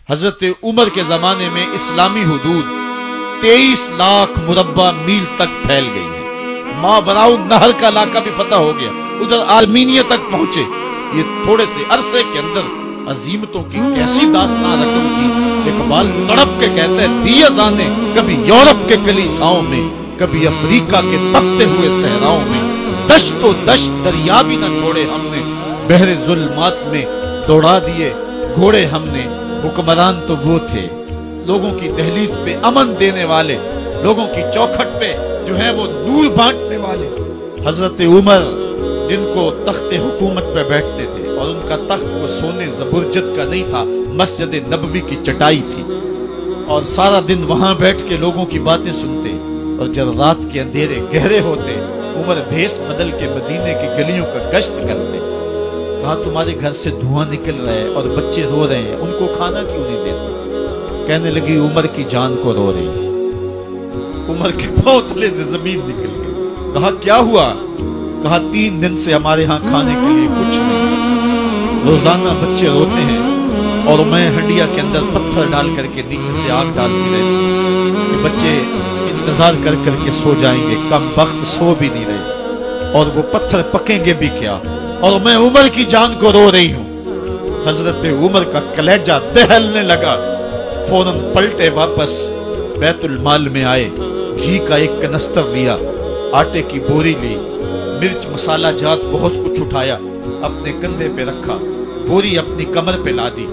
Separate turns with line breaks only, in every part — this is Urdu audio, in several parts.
حضرت عمر کے زمانے میں اسلامی حدود 23 لاکھ مربع میل تک پھیل گئی ہے۔ ماوراء نہر کا علاقہ بھی فتح ہو گیا، ادھر آرمینیہ تک پہنچے۔ یہ تھوڑے سے عرصے کے اندر عظیمتوں کی کیسی داستان رقم کی۔ اقبال تڑپ کے کہتے ہیں دی ازانے کبھی یورپ کے کلیساؤں میں، کبھی افریقہ کے تپتے ہوئے صحراؤں میں، دشت و دشت دریا بھی نہ چھوڑے ہم نے، بحر ظلمات میں دوڑا دیے گھوڑے ہم نے۔ حکمران تو وہ تھے لوگوں کی دہلیز پہ امن دینے والے، لوگوں کی چوکھٹ پہ جو ہے وہ نور بانٹنے والے۔ حضرت عمر جن کو تخت حکومت پہ بیٹھتے تھے اور ان کا تخت وہ سونے زبرجد کا نہیں تھا، مسجد نبوی کی چٹائی تھی، اور سارا دن وہاں بیٹھ کے لوگوں کی باتیں سنتے، اور جب رات کے اندھیرے گہرے ہوتے عمر بھیس بدل کے مدینے کی گلیوں کا گشت کرتے۔ کہا تمہارے گھر سے دھواں نکل رہا ہے اور بچے رو رہے ہیں، ان کو کھانا کیوں نہیں دیتے؟ کہنے لگی عمر کی جان کو رو رہی ہے۔ عمر کے پاؤں تلے سے زمین نکل گئی۔ کہا کیا ہوا؟ کہا 3 دن سے ہمارے ہاں کھانے کے لیے کچھ نہیں، روزانہ بچے روتے ہیں اور میں ہنڈیا کے اندر پتھر ڈال کر کے نیچے سے آگ ڈالتی رہتی کہ بچے انتظار کر کر کے سو جائیں گے، کم وقت سو بھی نہیں رہے، اور وہ پتھر پکیں گے بھی کیا، اور میں عمر کی جان کو رو رہی ہوں۔ حضرت عمر کا کلیجہ دہلنے لگا، فوراً پلٹے واپس بیت المال میں آئے، گھی کا ایک کنستر لیا، آٹے کی بوری لی، مرچ مسالہ جات بہت کچھ اٹھایا، اپنے کندھے پہ رکھا، بوری اپنی کمر پہ لا دی۔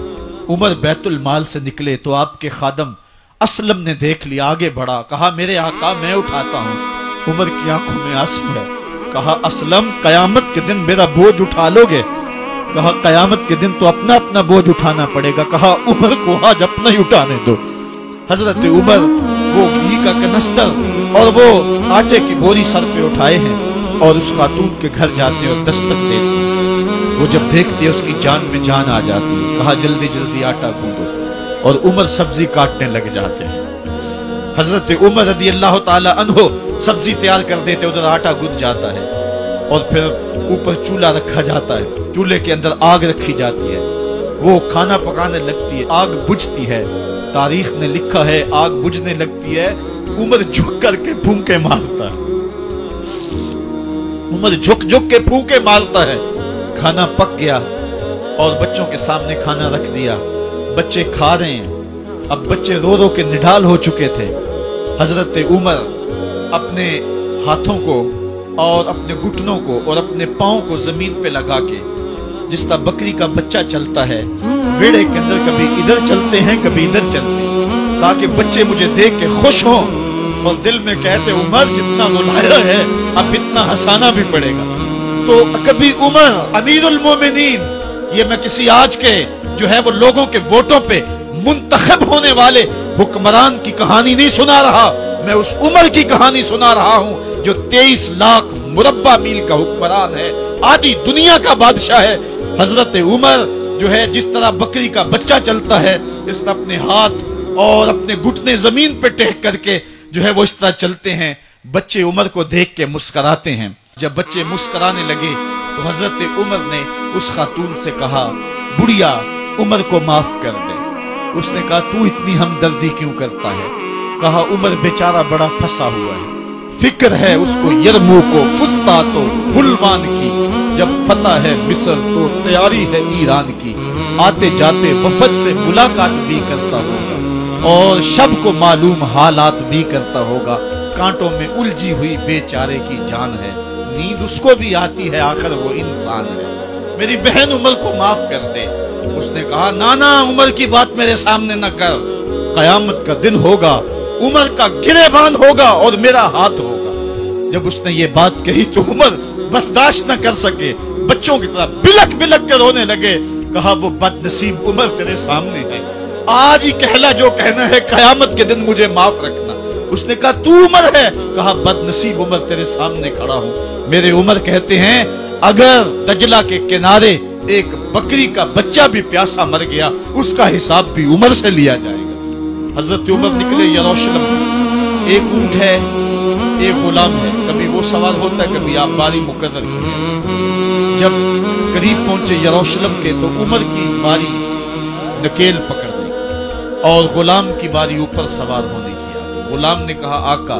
عمر بیت المال سے نکلے تو آپ کے خادم اسلم نے دیکھ لیا، آگے بڑھا، کہا میرے آقا میں اٹھاتا ہوں۔ عمر کی آنکھوں میں آنسو ہے۔ کہا اسلم قیامت کے دن میرا بوجھ اٹھا لو گے؟ کہا قیامت کے دن تو اپنا اپنا بوجھ اٹھانا پڑے گا۔ کہا عمر کو آج اپنا ہی اٹھانے دو۔ حضرت عمر وہ گھی کا کنستر اور وہ آٹے کی بوری سر پہ اٹھائے ہیں اور اس خاتون کے گھر جاتے اور دستک دیتے۔ وہ جب دیکھتی ہے اس کی جان میں جان آ جاتی ہے۔ کہا جلدی جلدی آٹا گوندو، اور عمر سبزی کاٹنے لگ جاتے ہیں۔ حضرت عمر رضی اللہ تعالی عنہ سبزی تیار کر دیتے، ادھر آٹا گند جاتا ہے، اور پھر اوپر چولہا رکھا جاتا ہے، چولہے کے اندر آگ رکھی جاتی ہے، وہ کھانا پکانے لگتی ہے، آگ بجھتی ہے۔ تاریخ نے لکھا ہے آگ بجھنے لگتی ہے، عمر جھک کر کے پھونکے مارتا ہے، عمر جھک جھک کے پھونکے مارتا ہے۔ کھانا پک گیا اور بچوں کے سامنے کھانا رکھ دیا، بچے کھا رہے ہیں۔ اب بچے رو رو کے نڈال ہو چکے تھے۔ حضرت عمر اپنے ہاتھوں کو اور اپنے گھٹنوں کو اور اپنے پاؤں کو زمین پہ لگا کے، جس طرح بکری کا بچہ چلتا ہے ویڑے کے اندر، کبھی ادھر چلتے ہیں کبھی ادھر چلتے ہیں، تاکہ بچے مجھے دیکھ کے خوش ہوں اور دل میں کہتے عمر جتنا رلایا ہے اب اتنا ہنسانا بھی پڑے گا۔ تو کبھی عمر امیر المومنین، یہ میں کسی آج کے جو ہے وہ لوگوں کے ووٹوں پہ منتخب ہونے والے حکمران کی کہانی نہیں سنا رہا، میں اس عمر کی کہانی سنا رہا ہوں جو 23 لاکھ مربع میل کا حکمران ہے، آدھی دنیا کا بادشاہ ہے۔ حضرت عمر جو ہے جس طرح بکری کا بچہ چلتا ہے، اس طرح اپنے ہاتھ اور اپنے گھٹنے زمین پہ ٹیک کر کے جو ہے وہ اس طرح چلتے ہیں۔ بچے عمر کو دیکھ کے مسکراتے ہیں۔ جب بچے مسکرانے لگے تو حضرت عمر نے اس خاتون سے کہا بڑھیا عمر کو معاف کر دے۔ اس نے کہا تو اتنی ہمدردی کیوں کرتا ہے؟ کہا عمر بیچارہ بڑا پھنسا ہوا ہے، فکر ہے اس کو یرموک و فسطاط و حلوان کی، جب فتح ہے مصر تو تیاری ہے ایران کی، آتے جاتے وفد سے ملاقات بھی کرتا ہوگا اور شب کو معلوم حالات بھی کرتا ہوگا، کانٹوں میں الجھی ہوئی بیچارے کی جان ہے، نیند اس کو بھی آتی ہے آخر وہ انسان ہے، میری بہن عمر کو معاف کر دے۔ اس نے کہا نانا عمر کی بات میرے سامنے نہ کر، قیامت کا دن ہوگا، عمر کا گریبان ہوگا اور میرا ہاتھ ہوگا۔ جب اس نے یہ بات کہی تو عمر برداشت نہ کر سکے، بچوں کی طرح بلک بلک کے رونے لگے۔ کہا وہ بد نصیب عمر تیرے سامنے ہے، آج ہی کہلا جو کہنا ہے، قیامت کے دن مجھے معاف رکھنا۔ اس نے کہا تو عمر ہے؟ کہا بد نصیب عمر تیرے سامنے کھڑا ہوں۔ میرے عمر کہتے ہیں اگر دجلہ کے کنارے ایک بکری کا بچہ بھی پیاسا مر گیا، اس کا حساب بھی عمر سے لیا جائے گا۔ حضرت عمر نکلے یروشلم، ایک اونٹ ہے ایک غلام ہے، کبھی وہ سوار ہوتا ہے کبھی آپ باری مقرر کی ہے۔ جب قریب پہنچے یروشلم کے تو عمر کی باری نکیل پکڑنے کی، اور غلام کی باری اوپر سوار ہونے کی۔ غلام نے کہا آقا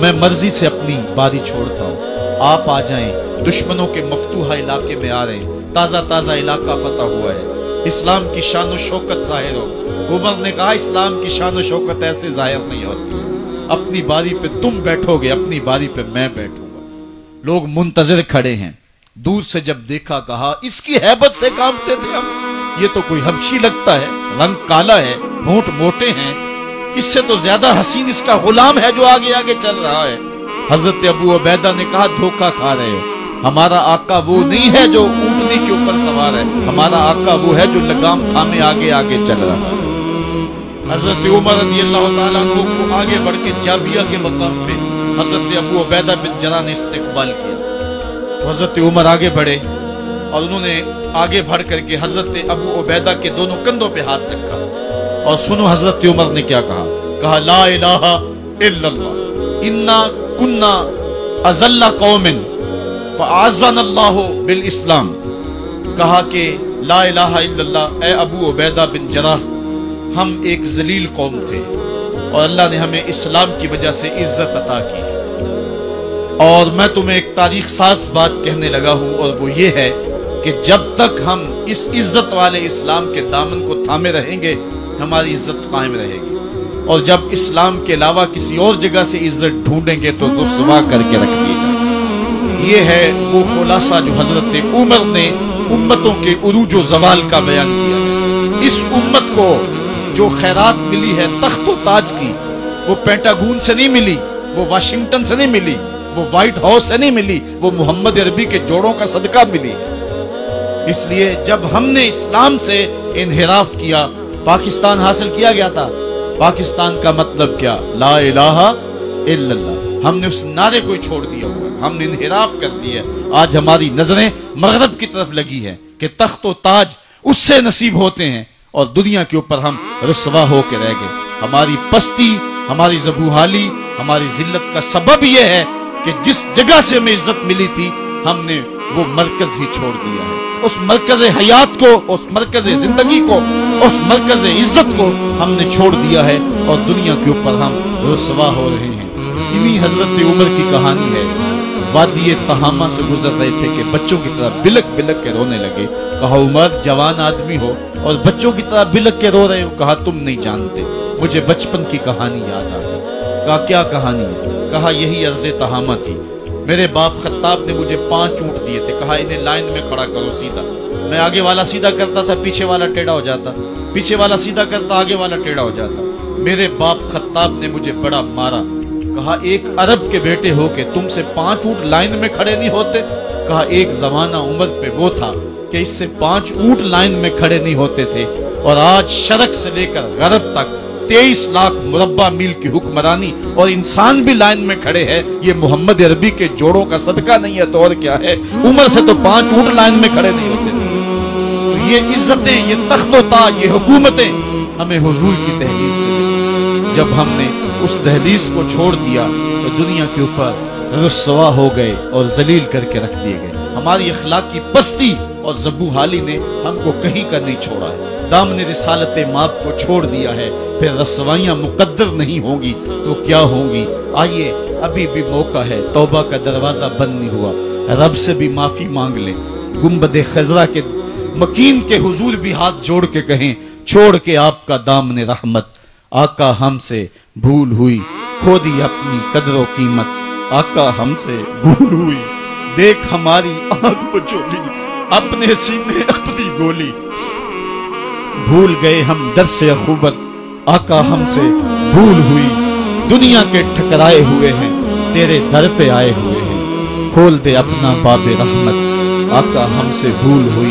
میں مرضی سے اپنی باری چھوڑتا ہوں، آپ آ جائیں، دشمنوں کے مفتوحہ علاقے میں آ رہے ہیں، تازہ تازہ علاقہ فتح ہوا ہے، اسلام کی شان و شوکت ظاہر ہو۔ عمر نے کہا اسلام کی شان و شوکت ایسے ظاہر نہیں ہوتی ہے، اپنی باری پہ تم بیٹھو گے، اپنی باری پہ میں بیٹھوں گا۔ لوگ منتظر کھڑے ہیں، دور سے جب دیکھا کہا اس کی ہیبت سے کانپتے تھے ہم، یہ تو کوئی حبشی لگتا ہے، رنگ کالا ہے، ہونٹ موٹے ہیں، اس سے تو زیادہ حسین اس کا غلام ہے جو آگے آگے چل رہا ہے۔ حضرت ابو عبیدہ نے کہا دھوکہ کھا رہے ہو، ہمارا آقا وہ نہیں ہے جو اونٹنی کے اوپر سوار ہے، ہمارا آقا وہ ہے جو لگام تھامے آگے آگے چل رہا ہے۔ حضرت عمر رضی اللہ تعالیٰ عنہ کو آگے بڑھ کے جابیہ کے مقام پہ حضرت ابو عبیدہ بن جراح نے استقبال کیا، تو حضرت عمر آگے بڑھے اور انہوں نے آگے بڑھ کر کے حضرت ابو عبیدہ کے دونوں کندھوں پہ ہاتھ رکھا، اور سنو حضرت عمر نے کیا کہا لا الہ الا اللہ انا کنا اذل قوم فاعزنا اللہ بالاسلام، کہا کہ لا الہ الا اللہ، اے ابو عبیدہ بن جراح ہم ایک ذلیل قوم تھے اور اللہ نے ہمیں اسلام کی وجہ سے عزت عطا کی ہے۔ اور میں تمہیں ایک تاریخ ساز بات کہنے لگا ہوں، اور وہ یہ ہے کہ جب تک ہم اس عزت والے اسلام کے دامن کو تھامے رہیں گے ہماری عزت قائم رہے گی، اور جب اسلام کے علاوہ کسی اور جگہ سے عزت ڈھونڈیں گے تو رسوا کر کے رکھ دی جائے۔ یہ ہے وہ خلاصہ جو حضرت عمر نے امتوں کے عروج و زوال کا بیان کیا ہے۔ اس امت کو جو خیرات ملی ہے تخت و تاج کی، وہ پینٹاگون سے نہیں ملی، وہ واشنگٹن سے نہیں ملی، وہ وائٹ ہاؤس سے نہیں ملی، وہ محمد عربی کے جوڑوں کا صدقہ ملی ہے۔ اس لیے جب ہم نے اسلام سے انحراف کیا، پاکستان حاصل کیا گیا تھا، پاکستان کا مطلب کیا؟ لا الہ الا اللہ، ہم نے اس نعرے کو چھوڑ دیا ہوا ہے، ہم نے انحراف کر دیا ہے۔ آج ہماری نظریں مغرب کی طرف لگی ہے کہ تخت و تاج اس سے نصیب ہوتے ہیں، اور دنیا کے اوپر ہم رسوا ہو کے رہ گئے۔ ہماری پستی، ہماری زبوحالی، ہماری ذلت کا سبب یہ ہے کہ جس جگہ سے ہمیں عزت ملی تھی ہم نے وہ مرکز ہی چھوڑ دیا ہے۔ اس مرکز حیات کو، اس مرکز زندگی کو، اس مرکز عزت کو ہم نے چھوڑ دیا ہے، اور دنیا کے اوپر ہم رسوا ہو رہے ہیں۔ انہی حضرت عمر کی کہانی ہے، وادی تہامہ سے گزر رہے تھے کہ بچوں کی طرح بلک بلک کے رونے لگے۔ کہا عمر جوان آدمی ہو اور بچوں کی طرح بلک کے رو رہے ہو؟ کہا تم نہیں جانتے، مجھے بچپن کی کہانی یاد آ گئی۔ کہا کیا کہانی ہے؟ کہا یہی عرض تہامہ تھی، میرے باپ خطاب نے مجھے 5 اونٹ دیے تھے، کہا انہیں لائن میں کھڑا کرو سیدھا، میں آگے والا سیدھا کرتا تھا پیچھے والا ٹیڑھا ہو جاتا، پیچھے والا سیدھا کرتا آگے والا ٹیڑھا ہو جاتا، میرے باپ خطاب نے مجھے بڑا مارا۔ کہا ایک عرب کے بیٹے ہو کے تم سے 5 اونٹ لائن میں کھڑے نہیں ہوتے؟ کہا ایک زمانہ عمر پہ وہ تھا کہ اس سے 5 اونٹ لائن میں کھڑے نہیں ہوتے تھے، اور آج شرق سے لے کر غرب تک 23 لاکھ مربع میل کی حکمرانی اور انسان بھی لائن میں کھڑے ہیں۔ یہ محمد عربی کے جوڑوں کا صدقہ نہیں ہے تو اور کیا ہے؟ عمر سے تو 5 اونٹ لائن میں کھڑے نہیں ہوتے تھے۔ تو یہ عزتیں، یہ تخت و تاج، یہ حکومتیں ہمیں حضور کی دہلیز سے ملی۔ جب ہم نے اس دہلیز کو چھوڑ دیا تو دنیا کے اوپر رسوا ہو گئے اور ذلیل کر کے رکھ دیے گئے۔ ہماری اخلاقی پستی اور زبوحالی نے ہم کو کہیں کا نہیں چھوڑا ہے، دامن رسالت ماپ کو چھوڑ دیا ہے۔ پھر رسوائیاں مقدر نہیں ہوں گی تو کیا ہوں گی؟ آئیے ابھی بھی موقع ہے، توبہ کا دروازہ بند نہیں ہوا، رب سے بھی معافی مانگ لیں۔ گنبد خضرا کے مکین کے حضور بھی ہاتھ جوڑ کے کہیں چھوڑ کے آپ کا دامن رحمت، آقا ہم سے بھول ہوئی، کھو دی اپنی قدر و قیمت، آقا ہم سے بھول ہوئی، دیکھ ہماری آنکھ بچولی، اپنے سینے اپنی گولی، بھول گئے ہم درس اخوت، آقا ہم سے بھول ہوئی، دنیا کے ٹھکرائے ہوئے ہیں تیرے در پہ آئے ہوئے ہیں، کھول دے اپنا باب رحمت، آقا ہم سے بھول ہوئی۔